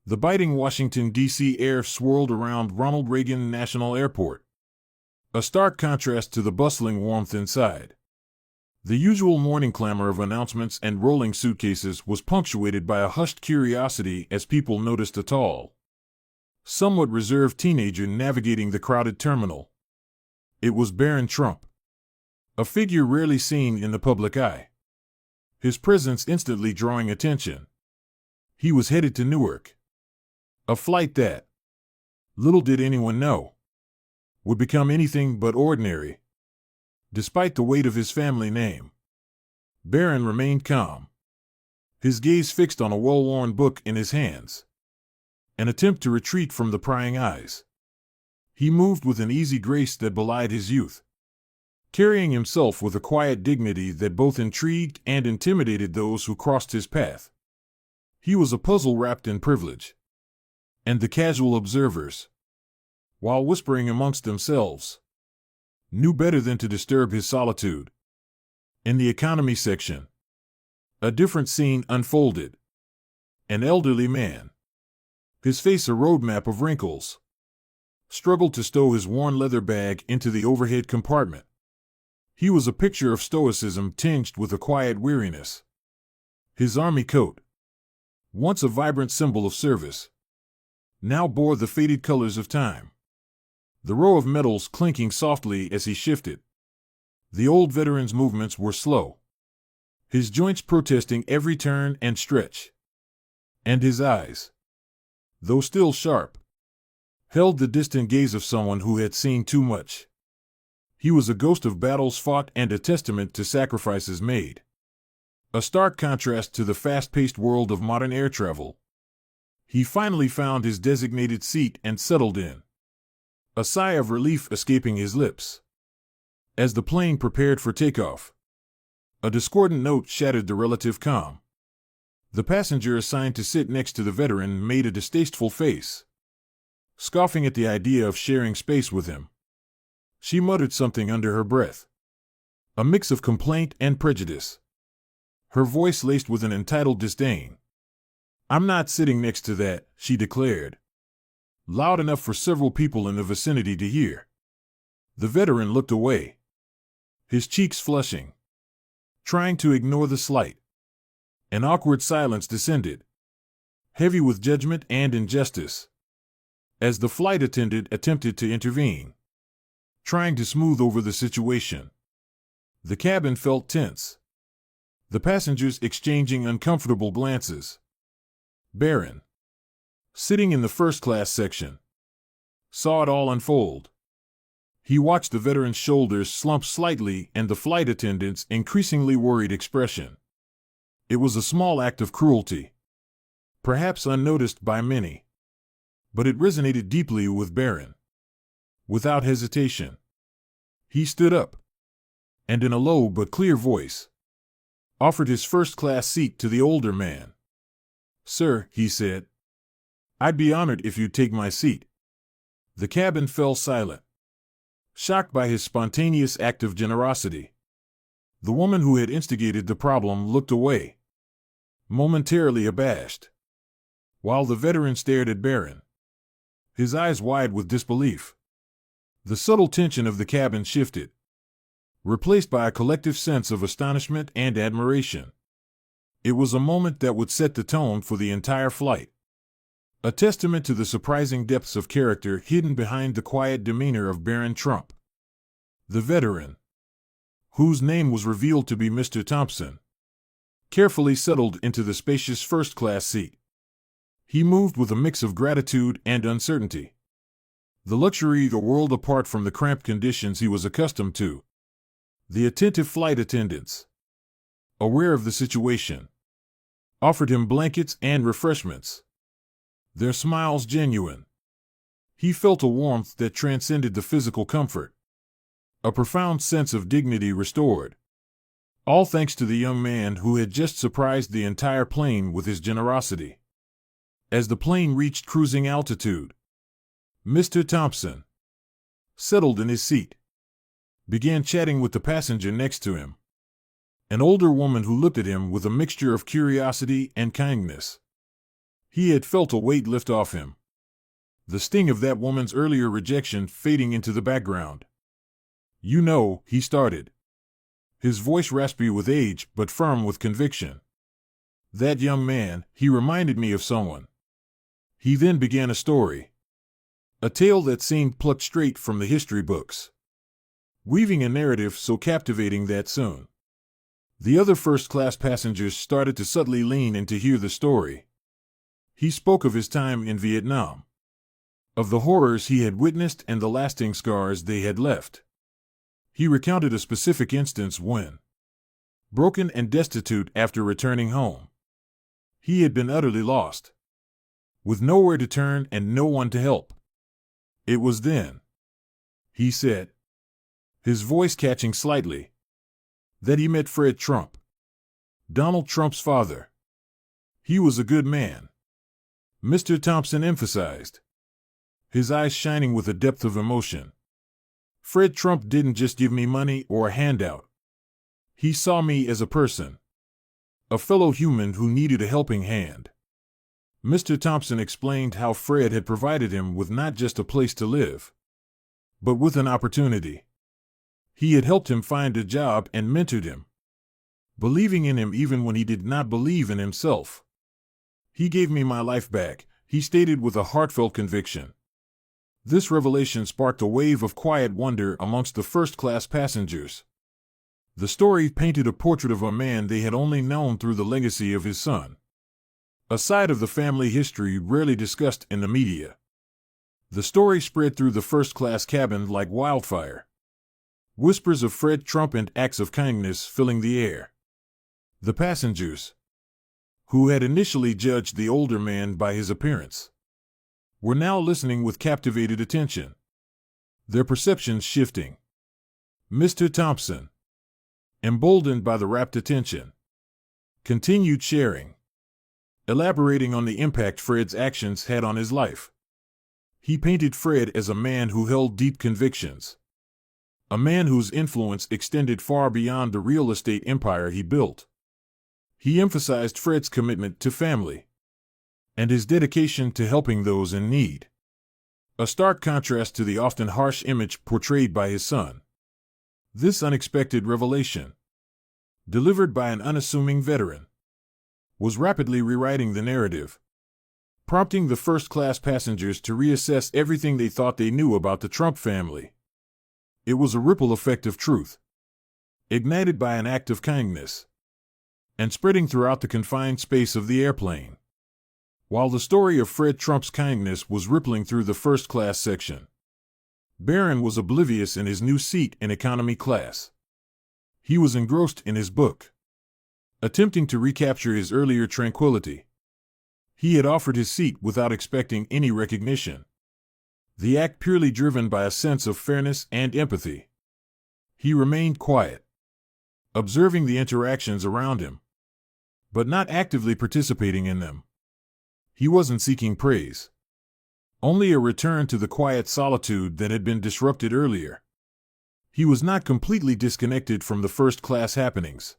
The biting Washington, D.C. air swirled around Ronald Reagan National Airport, a stark contrast to the bustling warmth inside. The usual morning clamor of announcements and rolling suitcases was punctuated by a hushed curiosity as people noticed a tall, somewhat reserved teenager navigating the crowded terminal. It was Barron Trump, a figure rarely seen in the public eye, his presence instantly drawing attention. He was headed to Newark, a flight that, little did anyone know, would become anything but ordinary. Despite the weight of his family name, Barron remained calm, his gaze fixed on a well-worn book in his hands, an attempt to retreat from the prying eyes. He moved with an easy grace that belied his youth, carrying himself with a quiet dignity that both intrigued and intimidated those who crossed his path. He was a puzzle wrapped in privilege, and the casual observers, while whispering amongst themselves, knew better than to disturb his solitude. In the economy section, a different scene unfolded. An elderly man, his face a roadmap of wrinkles, struggled to stow his worn leather bag into the overhead compartment. He was a picture of stoicism tinged with a quiet weariness. His army coat, once a vibrant symbol of service, now bore the faded colors of time, the row of metals clinking softly as he shifted. The old veteran's movements were slow, his joints protesting every turn and stretch. And his eyes, though still sharp, held the distant gaze of someone who had seen too much. He was a ghost of battles fought and a testament to sacrifices made, a stark contrast to the fast-paced world of modern air travel. He finally found his designated seat and settled in, a sigh of relief escaping his lips. As the plane prepared for takeoff, a discordant note shattered the relative calm. The passenger assigned to sit next to the veteran made a distasteful face, scoffing at the idea of sharing space with him. She muttered something under her breath, a mix of complaint and prejudice, her voice laced with an entitled disdain. "I'm not sitting next to that," she declared, loud enough for several people in the vicinity to hear. The veteran looked away, his cheeks flushing, trying to ignore the slight. An awkward silence descended, heavy with judgment and injustice, as the flight attendant attempted to intervene, trying to smooth over the situation. The cabin felt tense, the passengers exchanging uncomfortable glances. Barron, sitting in the first-class section, saw it all unfold. He watched the veteran's shoulders slump slightly and the flight attendant's increasingly worried expression. It was a small act of cruelty, perhaps unnoticed by many, but it resonated deeply with Barron. Without hesitation, he stood up, and in a low but clear voice, offered his first-class seat to the older man. "Sir," he said, "I'd be honored if you'd take my seat." The cabin fell silent, shocked by his spontaneous act of generosity. The woman who had instigated the problem looked away, momentarily abashed, while the veteran stared at Barron, his eyes wide with disbelief. The subtle tension of the cabin shifted, replaced by a collective sense of astonishment and admiration. It was a moment that would set the tone for the entire flight, a testament to the surprising depths of character hidden behind the quiet demeanor of Barron Trump. The veteran, whose name was revealed to be Mr. Thompson, carefully settled into the spacious first-class seat. He moved with a mix of gratitude and uncertainty, the luxury a world apart from the cramped conditions he was accustomed to. The attentive flight attendants, aware of the situation, offered him blankets and refreshments, their smiles genuine. He felt a warmth that transcended the physical comfort, a profound sense of dignity restored, all thanks to the young man who had just surprised the entire plane with his generosity. As the plane reached cruising altitude, Mr. Thompson, settled in his seat, began chatting with the passenger next to him, an older woman who looked at him with a mixture of curiosity and kindness. He had felt a weight lift off him, the sting of that woman's earlier rejection fading into the background. "You know," he started, his voice raspy with age but firm with conviction. "That young man, he reminded me of someone." He then began a story. A tale that seemed plucked straight from the history books, weaving a narrative so captivating that soon the other first-class passengers started to subtly lean in to hear the story. He spoke of his time in Vietnam, of the horrors he had witnessed and the lasting scars they had left. He recounted a specific instance when, broken and destitute after returning home, he had been utterly lost, with nowhere to turn and no one to help. "It was then," he said, his voice catching slightly, "that he met Fred Trump, Donald Trump's father. He was a good man," Mr. Thompson emphasized, his eyes shining with a depth of emotion. "Fred Trump didn't just give me money or a handout. He saw me as a person, a fellow human who needed a helping hand." Mr. Thompson explained how Fred had provided him with not just a place to live, but with an opportunity. He had helped him find a job and mentored him, believing in him even when he did not believe in himself. "He gave me my life back," he stated with a heartfelt conviction. This revelation sparked a wave of quiet wonder amongst the first-class passengers. The story painted a portrait of a man they had only known through the legacy of his son, a side of the family history rarely discussed in the media. The story spread through the first-class cabin like wildfire, whispers of Fred Trump and acts of kindness filling the air. The passengers, who had initially judged the older man by his appearance, were now listening with captivated attention, their perceptions shifting. Mr. Thompson, emboldened by the rapt attention, continued sharing, elaborating on the impact Fred's actions had on his life. He painted Fred as a man who held deep convictions, a man whose influence extended far beyond the real estate empire he built. He emphasized Fred's commitment to family and his dedication to helping those in need, a stark contrast to the often harsh image portrayed by his son. This unexpected revelation, delivered by an unassuming veteran, was rapidly rewriting the narrative, prompting the first-class passengers to reassess everything they thought they knew about the Trump family. It was a ripple effect of truth, ignited by an act of kindness, and spreading throughout the confined space of the airplane. While the story of Fred Trump's kindness was rippling through the first-class section, Barron was oblivious in his new seat in economy class. He was engrossed in his book, attempting to recapture his earlier tranquility. He had offered his seat without expecting any recognition, the act purely driven by a sense of fairness and empathy. He remained quiet, observing the interactions around him, but not actively participating in them. He wasn't seeking praise, only a return to the quiet solitude that had been disrupted earlier. He was not completely disconnected from the first-class happenings.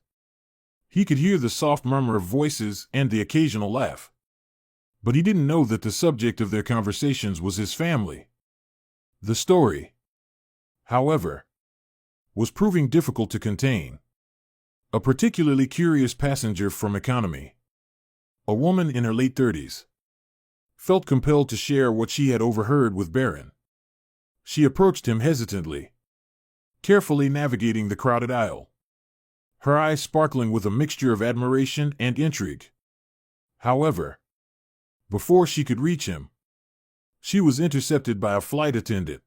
He could hear the soft murmur of voices and the occasional laugh, but he didn't know that the subject of their conversations was his family. The story, however, was proving difficult to contain. A particularly curious passenger from economy, a woman in her late 30s, felt compelled to share what she had overheard with Barron. She approached him hesitantly, carefully navigating the crowded aisle, her eyes sparkling with a mixture of admiration and intrigue. However, before she could reach him, she was intercepted by a flight attendant.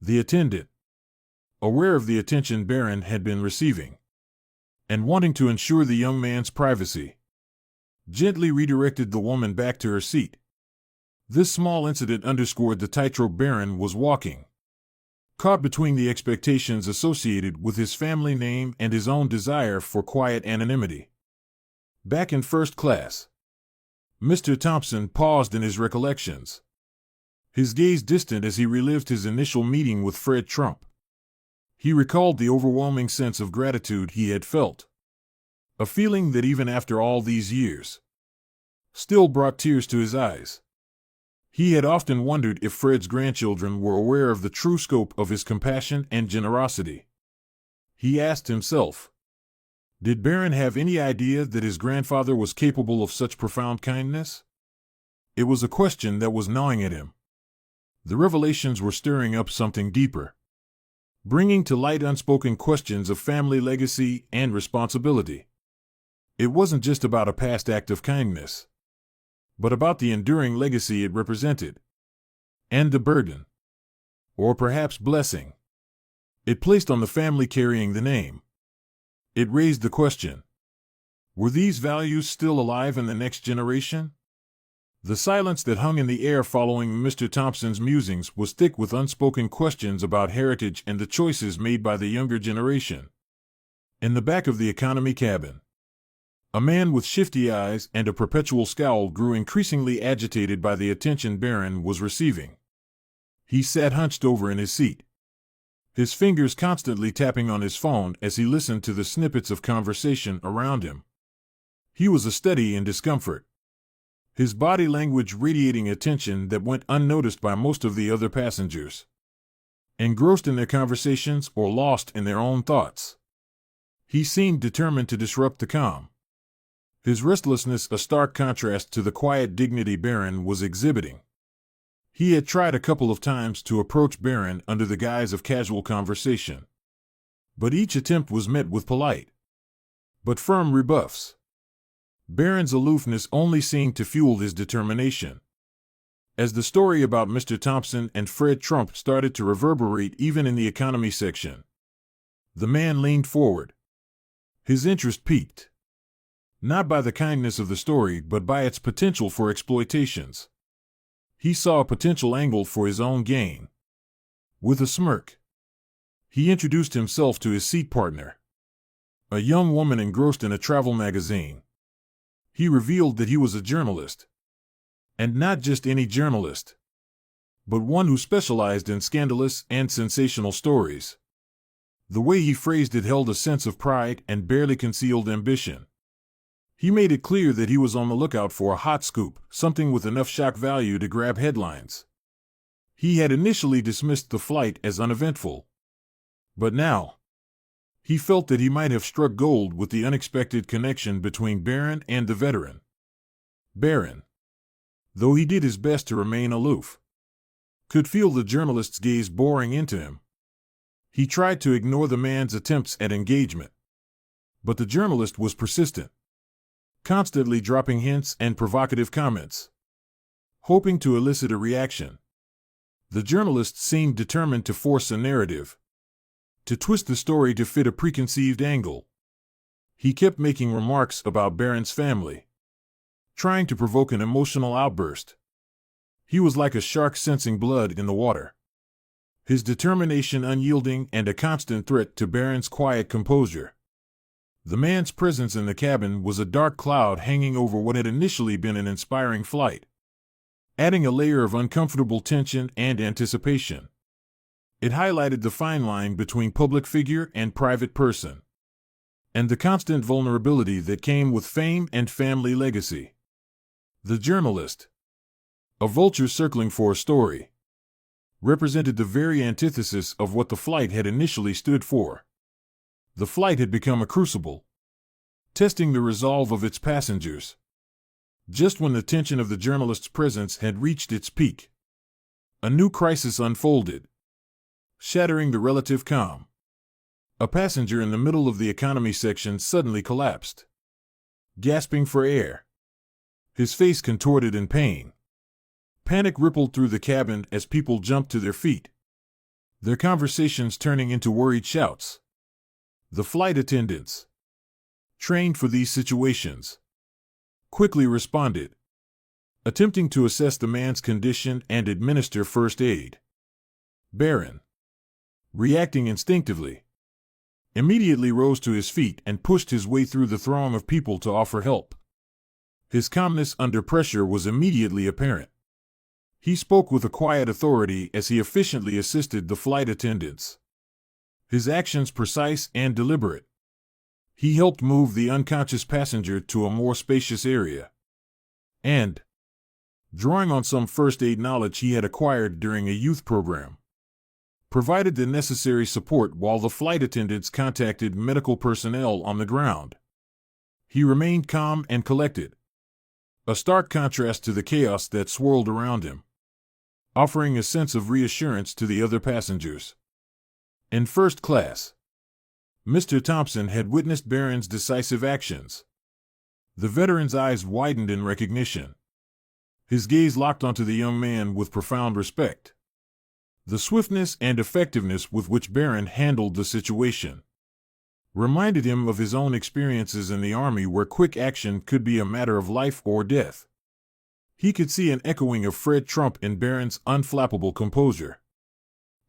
The attendant, aware of the attention Barron had been receiving, and wanting to ensure the young man's privacy, gently redirected the woman back to her seat. This small incident underscored the tightrope Barron was walking, caught between the expectations associated with his family name and his own desire for quiet anonymity. Back in first class, Mr. Thompson paused in his recollections, his gaze distant as he relived his initial meeting with Fred Trump. He recalled the overwhelming sense of gratitude he had felt, a feeling that even after all these years still brought tears to his eyes. He had often wondered if Fred's grandchildren were aware of the true scope of his compassion and generosity. He asked himself, did Barron have any idea that his grandfather was capable of such profound kindness? It was a question that was gnawing at him. The revelations were stirring up something deeper, bringing to light unspoken questions of family legacy and responsibility. It wasn't just about a past act of kindness, but about the enduring legacy it represented, and the burden, or perhaps blessing, it placed on the family carrying the name. It raised the question, were these values still alive in the next generation? The silence that hung in the air following Mr. Thompson's musings was thick with unspoken questions about heritage and the choices made by the younger generation. In the back of the economy cabin, a man with shifty eyes and a perpetual scowl grew increasingly agitated by the attention Barron was receiving. He sat hunched over in his seat, his fingers constantly tapping on his phone as he listened to the snippets of conversation around him. He was a study in discomfort, his body language radiating attention that went unnoticed by most of the other passengers, engrossed in their conversations or lost in their own thoughts. He seemed determined to disrupt the calm, his restlessness a stark contrast to the quiet dignity Barron was exhibiting. He had tried a couple of times to approach Barron under the guise of casual conversation, but each attempt was met with polite but firm rebuffs. Barron's aloofness only seemed to fuel his determination. As the story about Mr. Thompson and Fred Trump started to reverberate even in the economy section, the man leaned forward, his interest piqued, not by the kindness of the story but by its potential for exploitations. He saw a potential angle for his own gain. With a smirk, he introduced himself to his seat partner, a young woman engrossed in a travel magazine. He revealed that he was a journalist, and not just any journalist, but one who specialized in scandalous and sensational stories. The way he phrased it held a sense of pride and barely concealed ambition. He made it clear that he was on the lookout for a hot scoop, something with enough shock value to grab headlines. He had initially dismissed the flight as uneventful, but now he felt that he might have struck gold with the unexpected connection between Barron and the veteran. Barron, though he did his best to remain aloof, could feel the journalist's gaze boring into him. He tried to ignore the man's attempts at engagement, but the journalist was persistent, constantly dropping hints and provocative comments, hoping to elicit a reaction. The journalist seemed determined to force a narrative, to twist the story to fit a preconceived angle. He kept making remarks about Barron's family, trying to provoke an emotional outburst. He was like a shark sensing blood in the water, his determination unyielding and a constant threat to Barron's quiet composure. The man's presence in the cabin was a dark cloud hanging over what had initially been an inspiring flight, adding a layer of uncomfortable tension and anticipation. It highlighted the fine line between public figure and private person, and the constant vulnerability that came with fame and family legacy. The journalist, a vulture circling for a story, represented the very antithesis of what the flight had initially stood for. The flight had become a crucible, testing the resolve of its passengers. Just when the tension of the journalist's presence had reached its peak, a new crisis unfolded, shattering the relative calm. A passenger in the middle of the economy section suddenly collapsed, gasping for air, his face contorted in pain. Panic rippled through the cabin as people jumped to their feet, their conversations turning into worried shouts. The flight attendants, trained for these situations, quickly responded, attempting to assess the man's condition and administer first aid. Barron, reacting instinctively, immediately rose to his feet and pushed his way through the throng of people to offer help. His calmness under pressure was immediately apparent. He spoke with a quiet authority as he efficiently assisted the flight attendants, his actions precise and deliberate. He helped move the unconscious passenger to a more spacious area, and, drawing on some first aid knowledge he had acquired during a youth program, provided the necessary support while the flight attendants contacted medical personnel on the ground. He remained calm and collected, a stark contrast to the chaos that swirled around him, offering a sense of reassurance to the other passengers. In first class, Mr. Thompson had witnessed Barron's decisive actions. The veteran's eyes widened in recognition. His gaze locked onto the young man with profound respect. The swiftness and effectiveness with which Barron handled the situation reminded him of his own experiences in the Army, where quick action could be a matter of life or death. He could see an echoing of Fred Trump in Barron's unflappable composure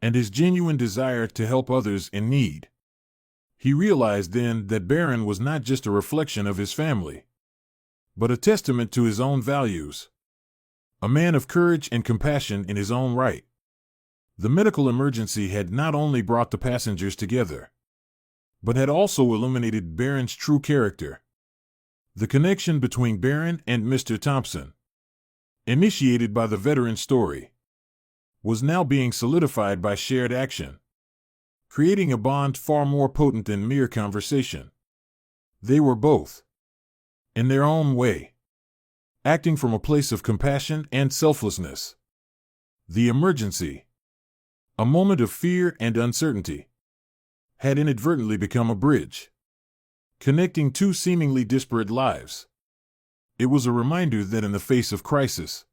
and his genuine desire to help others in need. He realized then that Barron was not just a reflection of his family, but a testament to his own values, a man of courage and compassion in his own right. The medical emergency had not only brought the passengers together, but had also illuminated Barron's true character. The connection between Barron and Mr. Thompson, initiated by the veteran's story, was now being solidified by shared action, creating a bond far more potent than mere conversation. They were both, in their own way, acting from a place of compassion and selflessness. The emergency, a moment of fear and uncertainty, had inadvertently become a bridge, connecting two seemingly disparate lives. It was a reminder that in the face of crisis,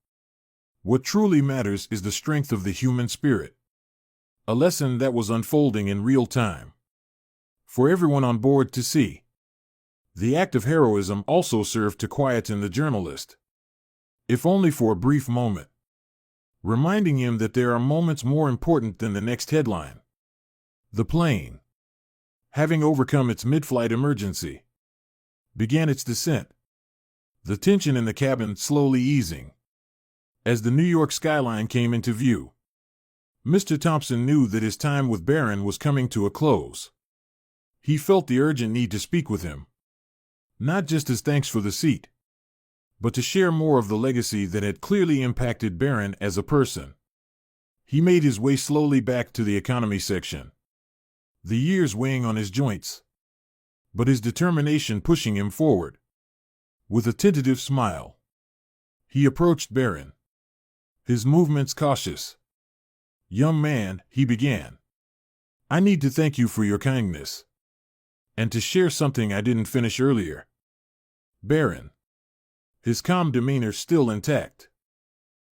what truly matters is the strength of the human spirit, a lesson that was unfolding in real time for everyone on board to see. The act of heroism also served to quieten the journalist, if only for a brief moment, reminding him that there are moments more important than the next headline. The plane, having overcome its mid-flight emergency, began its descent, the tension in the cabin slowly easing. As the New York skyline came into view, Mr. Thompson knew that his time with Barron was coming to a close. He felt the urgent need to speak with him, not just as thanks for the seat, but to share more of the legacy that had clearly impacted Barron as a person. He made his way slowly back to the economy section, the years weighing on his joints, but his determination pushing him forward. With a tentative smile, he approached Barron, his movements cautious. "Young man," he began, "I need to thank you for your kindness, and to share something I didn't finish earlier." Barron, his calm demeanor still intact,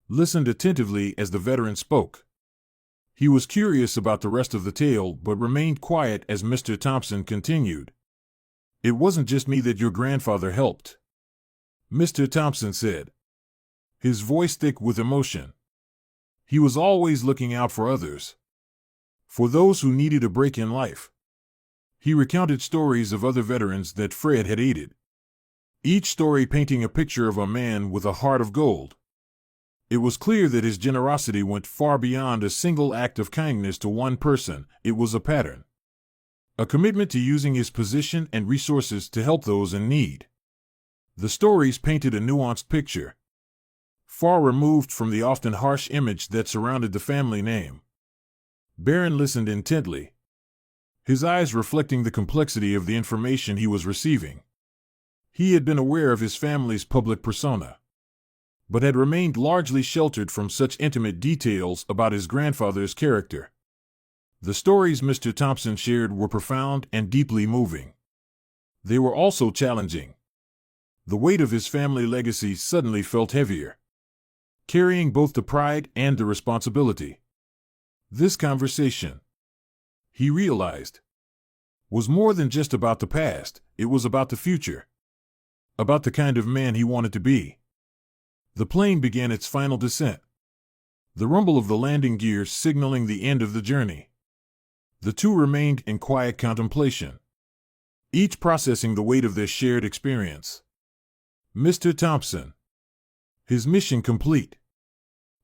listened attentively as the veteran spoke. He was curious about the rest of the tale, but remained quiet as Mr. Thompson continued. "It wasn't just me that your grandfather helped," Mr. Thompson said, his voice thick with emotion. "He was always looking out for others, for those who needed a break in life." He recounted stories of other veterans that Fred had aided, each story painting a picture of a man with a heart of gold. It was clear that his generosity went far beyond a single act of kindness to one person. It was a pattern, a commitment to using his position and resources to help those in need. The stories painted a nuanced picture, far removed from the often harsh image that surrounded the family name. Barron listened intently, his eyes reflecting the complexity of the information he was receiving. He had been aware of his family's public persona, but had remained largely sheltered from such intimate details about his grandfather's character. The stories Mr. Thompson shared were profound and deeply moving. They were also challenging. The weight of his family legacy suddenly felt heavier, carrying both the pride and the responsibility. This conversation, he realized, was more than just about the past. It was about the future, about the kind of man he wanted to be. The plane began its final descent, the rumble of the landing gears signaling the end of the journey. The two remained in quiet contemplation, each processing the weight of their shared experience. Mr. Thompson, his mission complete,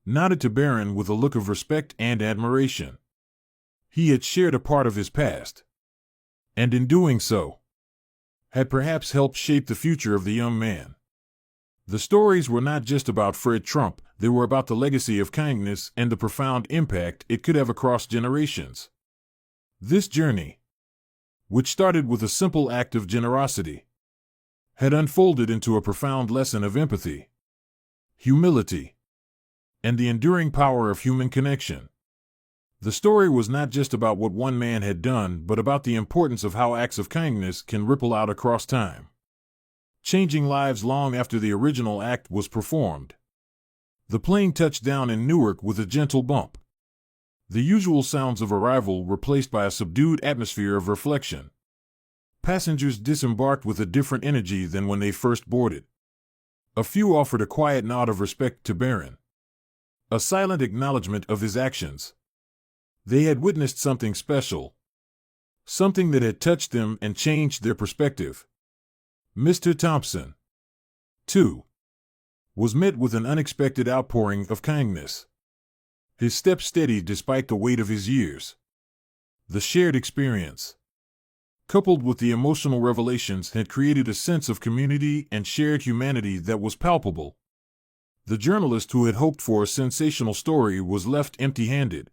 nodded to Barron with a look of respect and admiration. He had shared a part of his past, and in doing so, had perhaps helped shape the future of the young man. The stories were not just about Fred Trump, they were about the legacy of kindness and the profound impact it could have across generations. This journey, which started with a simple act of generosity, had unfolded into a profound lesson of empathy, humility, and the enduring power of human connection. The story was not just about what one man had done, but about the importance of how acts of kindness can ripple out across time, changing lives long after the original act was performed. The plane touched down in Newark with a gentle bump. The usual sounds of arrival replaced by a subdued atmosphere of reflection. Passengers disembarked with a different energy than when they first boarded. A few offered a quiet nod of respect to Barron, a silent acknowledgement of his actions. They had witnessed something special, something that had touched them and changed their perspective. Mr. Thompson, too, was met with an unexpected outpouring of kindness. His step steady despite the weight of his years. The shared experience, coupled with the emotional revelations, had created a sense of community and shared humanity that was palpable. The journalist who had hoped for a sensational story was left empty-handed,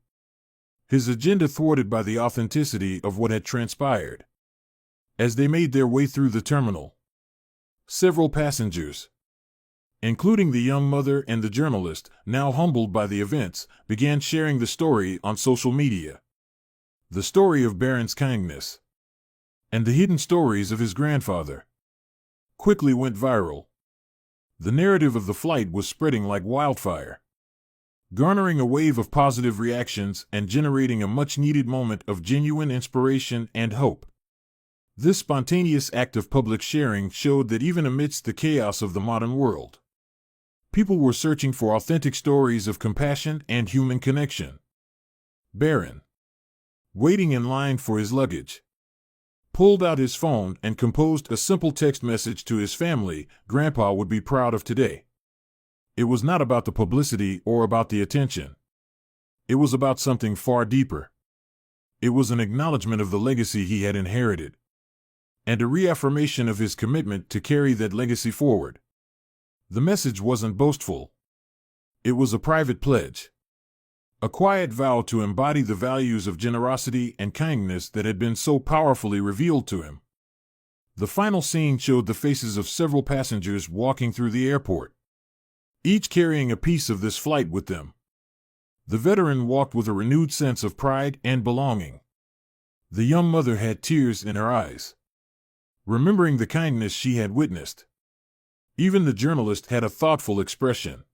his agenda thwarted by the authenticity of what had transpired. As they made their way through the terminal, several passengers, including the young mother and the journalist, now humbled by the events, began sharing the story on social media. The story of Barron's kindness, and the hidden stories of his grandfather, quickly went viral. The narrative of the flight was spreading like wildfire, garnering a wave of positive reactions and generating a much-needed moment of genuine inspiration and hope. This spontaneous act of public sharing showed that even amidst the chaos of the modern world, people were searching for authentic stories of compassion and human connection. Barron, waiting in line for his luggage, pulled out his phone and composed a simple text message to his family Grandpa would be proud of today. It was not about the publicity or about the attention. It was about something far deeper. It was an acknowledgement of the legacy he had inherited, and a reaffirmation of his commitment to carry that legacy forward. The message wasn't boastful. It was a private pledge, a quiet vow to embody the values of generosity and kindness that had been so powerfully revealed to him. The final scene showed the faces of several passengers walking through the airport, each carrying a piece of this flight with them. The veteran walked with a renewed sense of pride and belonging. The young mother had tears in her eyes, remembering the kindness she had witnessed. Even the journalist had a thoughtful expression,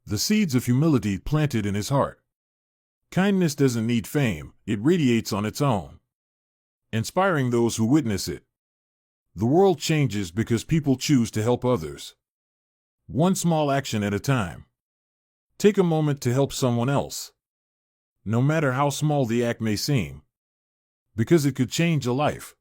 the seeds of humility planted in his heart. Kindness doesn't need fame, it radiates on its own, inspiring those who witness it. The world changes because people choose to help others, one small action at a time. Take a moment to help someone else, no matter how small the act may seem, because it could change a life.